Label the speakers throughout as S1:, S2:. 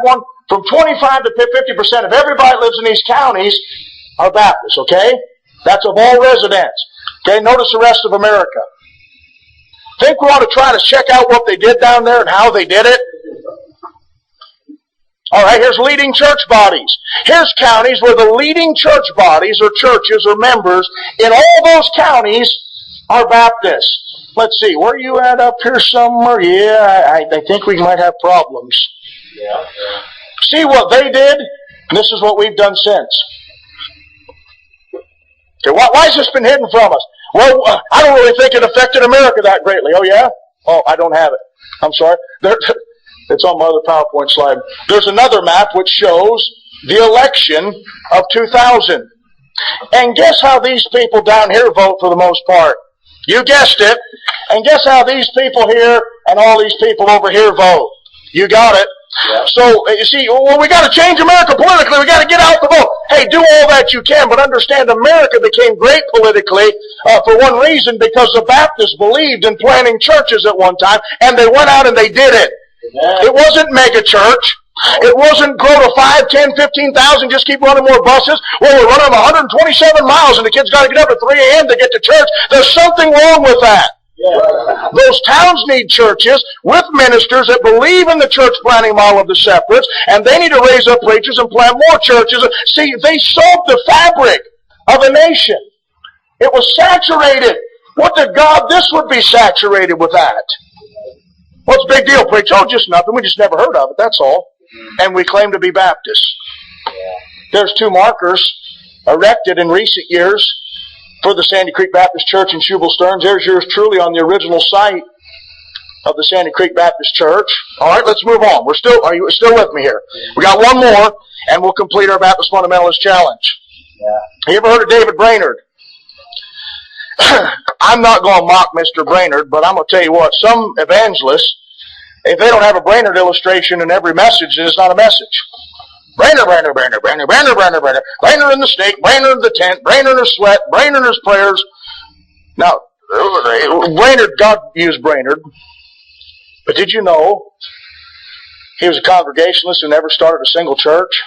S1: one, from 25 to 50% of everybody that lives in these counties are Baptists, okay? That's of all residents. Okay, notice the rest of America. Think we ought to try to check out what they did down there and how they did it? All right, here's leading church bodies. Here's counties where the leading church bodies or churches or members in all those counties are Baptists. Let's see, where are you at up here somewhere? Yeah, I think we might have problems.
S2: Yeah.
S1: See what they did, and this is what we've done since. Okay, why has this been hidden from us? Well, I don't really think it affected America that greatly. Oh, yeah? Oh, I don't have it. I'm sorry. It's on my other PowerPoint slide. There's another map which shows the election of 2000. And guess how these people down here vote for the most part? You guessed it. And guess how these people here and all these people over here vote? You got it. Yeah. So, you see, well, we got to change America politically. We got to get out the vote. Hey, do all that you can, but understand America became great politically for one reason, because the Baptists believed in planting churches at one time, and they went out and they did it. Yeah. It wasn't mega church. It wasn't grow to 5, 10, 15,000, just keep running more buses. Well, we're running 127 miles, and the kids got to get up at 3 a.m. to get to church. There's something wrong with that. Yeah. Those towns need churches with ministers that believe in the church planting model of the separates, and they need to raise up preachers and plant more churches. See, they solved the fabric of a nation. It was saturated. What did God, this would be saturated with that. What's the big deal, preach? Oh, just nothing. We just never heard of it, that's all. And we claim to be Baptists. There's 2 markers erected in recent years for the Sandy Creek Baptist Church in Shubal Stearns. There's yours truly on the original site of the Sandy Creek Baptist Church. All right, let's move on. Are you still with me here? We got one more, and we'll complete our Baptist Fundamentalist Challenge. Yeah. You ever heard of David Brainerd? I'm not going to mock Mr. Brainerd, but I'm going to tell you what, some evangelists, if they don't have a Brainerd illustration in every message, then it's not a message. Brainerd, Brainerd, Brainerd, Brainerd, Brainerd, Brainerd, Brainerd, Brainerd in the snake, Brainerd in the tent, Brainerd in his sweat, Brainerd in his prayers. Now, Brainerd, God used Brainerd, but did you know he was a Congregationalist who never started a single church?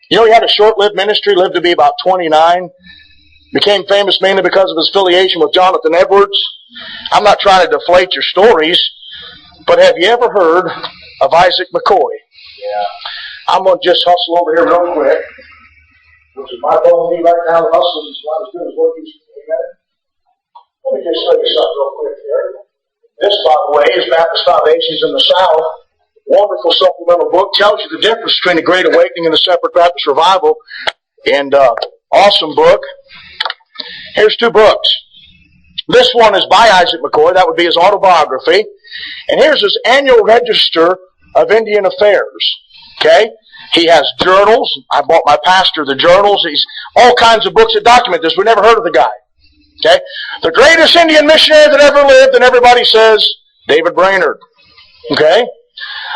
S1: You know, he had a short-lived ministry, lived to be about 29, became famous mainly because of his affiliation with Jonathan Edwards. I'm not trying to deflate your stories, but have you ever heard of Isaac McCoy? Yeah. I'm going to just hustle over here real quick, which is my goal me right now. Hustling is not as good as what you said. Let me just show you something real quick here. This, by the way, is Baptist Foundations in the South. Wonderful supplemental book. Tells you the difference between the Great Awakening and the Separate Baptist Revival. And awesome book. Here's 2 books. This one is by Isaac McCoy. That would be his autobiography. And here's his annual register of Indian affairs. Okay? He has journals. I bought my pastor the journals. He's all kinds of books that document this. We never heard of the guy. Okay? The greatest Indian missionary that ever lived, and everybody says David Brainerd. Okay?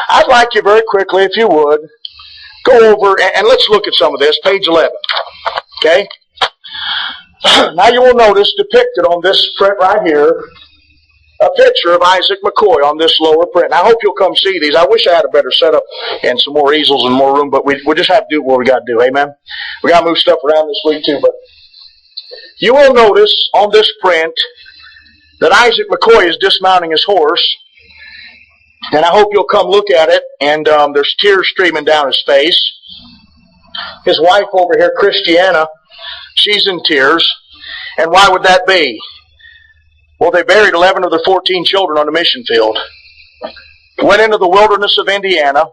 S1: I'd like you very quickly, if you would, go over and let's look at some of this. Page 11. Okay? Now you will notice depicted on this print right here a picture of Isaac McCoy on this lower print. And I hope you'll come see these. I wish I had a better setup and some more easels and more room, but we just have to do what we got to do. Amen? We got to move stuff around this week too. But you will notice on this print that Isaac McCoy is dismounting his horse. And I hope you'll come look at it. And there's tears streaming down his face. His wife over here, Christiana, she's in tears. And why would that be? Well, they buried 11 of their 14 children on the mission field. Went into the wilderness of Indiana.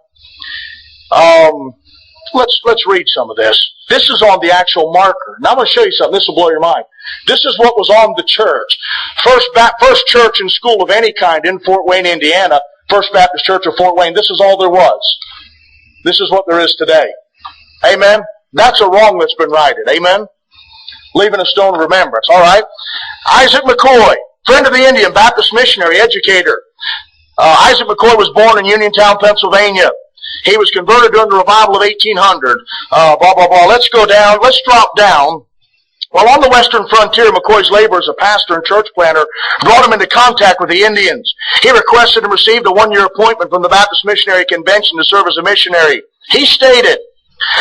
S1: Let's read some of this. This is on the actual marker. Now I'm going to show you something. This will blow your mind. This is what was on the church. First church and school of any kind in Fort Wayne, Indiana. First Baptist Church of Fort Wayne. This is all there was. This is what there is today. Amen? That's a wrong that's been righted. Amen? Leaving a stone of remembrance. All right? Isaac McCoy, friend of the Indian, Baptist missionary, educator. Isaac McCoy was born in Uniontown, Pennsylvania. He was converted during the revival of 1800. Let's go down. Let's drop down While on the western frontier, McCoy's labor as a pastor and church planter brought him into contact with the Indians. He requested and received a one-year appointment from the Baptist Missionary Convention to serve as a missionary. He stated,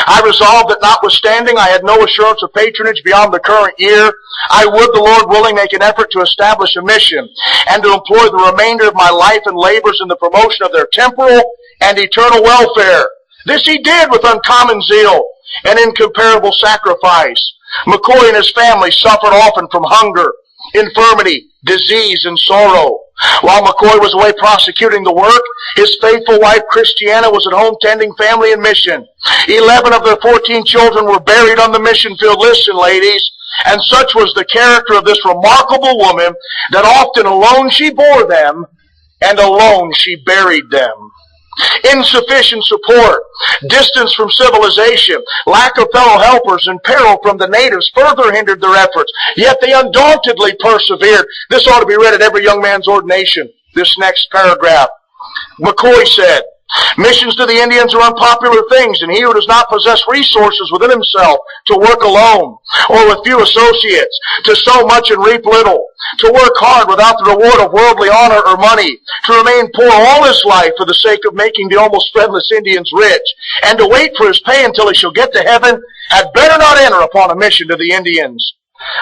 S1: I resolved that notwithstanding I had no assurance of patronage beyond the current year, I would, the Lord willing, make an effort to establish a mission and to employ the remainder of my life and labors in the promotion of their temporal and eternal welfare. This he did with uncommon zeal and incomparable sacrifice. McCoy and his family suffered often from hunger, infirmity, disease, and sorrow. While McCoy was away prosecuting the work, his faithful wife Christiana was at home tending family and mission. 11 of their 14 children were buried on the mission field. Listen, ladies, and such was the character of this remarkable woman that often alone she bore them, and alone she buried them. Insufficient support, distance from civilization, lack of fellow helpers, and peril from the natives further hindered their efforts. Yet they undauntedly persevered. This ought to be read at every young man's ordination. This next paragraph. McCoy said, missions to the Indians are unpopular things, and he who does not possess resources within himself to work alone, or with few associates, to sow much and reap little, to work hard without the reward of worldly honor or money, to remain poor all his life for the sake of making the almost friendless Indians rich, and to wait for his pay until he shall get to heaven, had better not enter upon a mission to the Indians.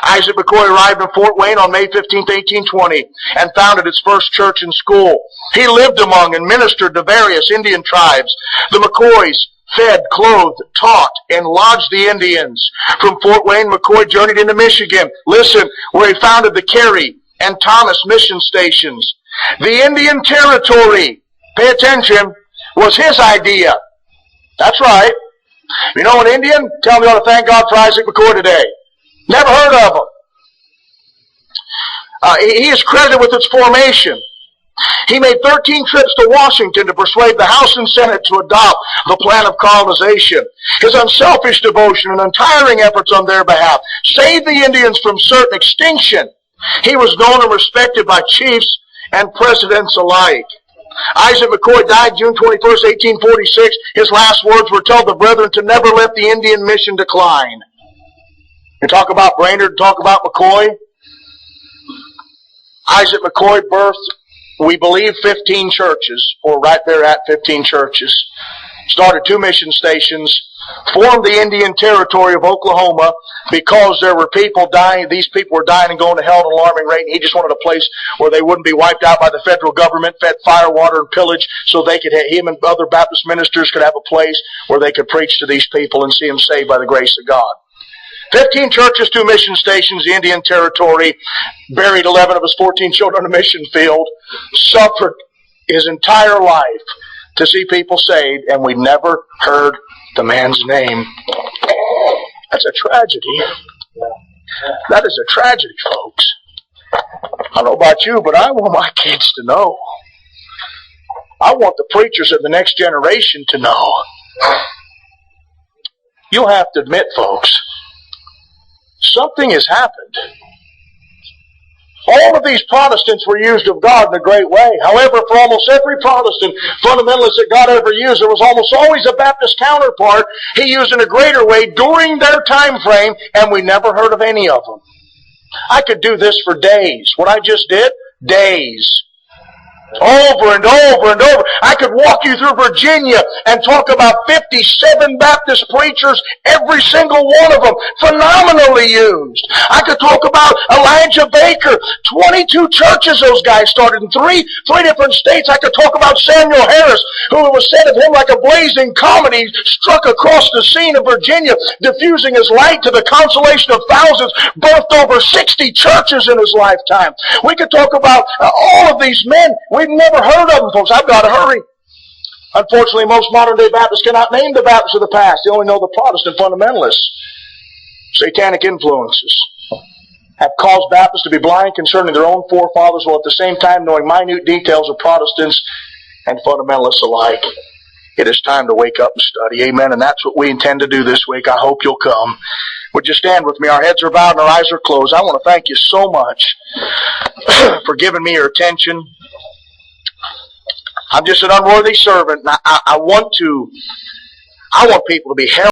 S1: Isaac McCoy arrived in Fort Wayne on May 15, 1820, and founded its first church and school. He lived among and ministered to various Indian tribes. The McCoys fed, clothed, taught, and lodged the Indians. From Fort Wayne, McCoy journeyed into Michigan. Listen, where he founded the Carey and Thomas mission stations. The Indian Territory, pay attention, was his idea. That's right. You know an Indian? Tell me I ought to thank God for Isaac McCoy today. Never heard of him. He is credited with its formation. He made 13 trips to Washington to persuade the House and Senate to adopt the plan of colonization. His unselfish devotion and untiring efforts on their behalf saved the Indians from certain extinction. He was known and respected by chiefs and presidents alike. Isaac McCoy died June 21st, 1846. His last words were, tell the brethren to never let the Indian mission decline. You talk about Brainerd, talk about McCoy. Isaac McCoy birthed, we believe, 15 churches, or right there at 15 churches. Started 2 mission stations, formed the Indian Territory of Oklahoma because there were people dying. These people were dying and going to hell at an alarming rate, and he just wanted a place where they wouldn't be wiped out by the federal government, fed fire, water, and pillage, so they could, him and other Baptist ministers could have a place where they could preach to these people and see them saved by the grace of God. 15 churches, 2 mission stations, the Indian Territory, buried 11 of his 14 children on a mission field, suffered his entire life to see people saved, and we never heard the man's name. That's a tragedy. That is a tragedy, folks. I don't know about you, but I want my kids to know. I want the preachers of the next generation to know. You'll have to admit, folks, something has happened. All of these Protestants were used of God in a great way. However, for almost every Protestant fundamentalist that God ever used, there was almost always a Baptist counterpart he used in a greater way during their time frame, and we never heard of any of them. I could do this for days. What I just did? Days. Over and over and over. I could walk you through Virginia and talk about 57 Baptist preachers, every single one of them phenomenally used. I could talk about Elijah Baker, 22 churches those guys started in three different states. I could talk about Samuel Harris, who it was said of him like a blazing comet. He struck across the scene of Virginia, diffusing his light to the consolation of thousands, birthed over 60 churches in his lifetime. We could talk about all of these men. We've never heard of them, folks. I've got to hurry. Unfortunately, most modern-day Baptists cannot name the Baptists of the past. They only know the Protestant fundamentalists. Satanic influences have caused Baptists to be blind concerning their own forefathers, while at the same time knowing minute details of Protestants and fundamentalists alike. It is time to wake up and study. Amen. And that's what we intend to do this week. I hope you'll come. Would you stand with me? Our heads are bowed and our eyes are closed. I want to thank you so much for giving me your attention. I'm just an unworthy servant, and I want people to be held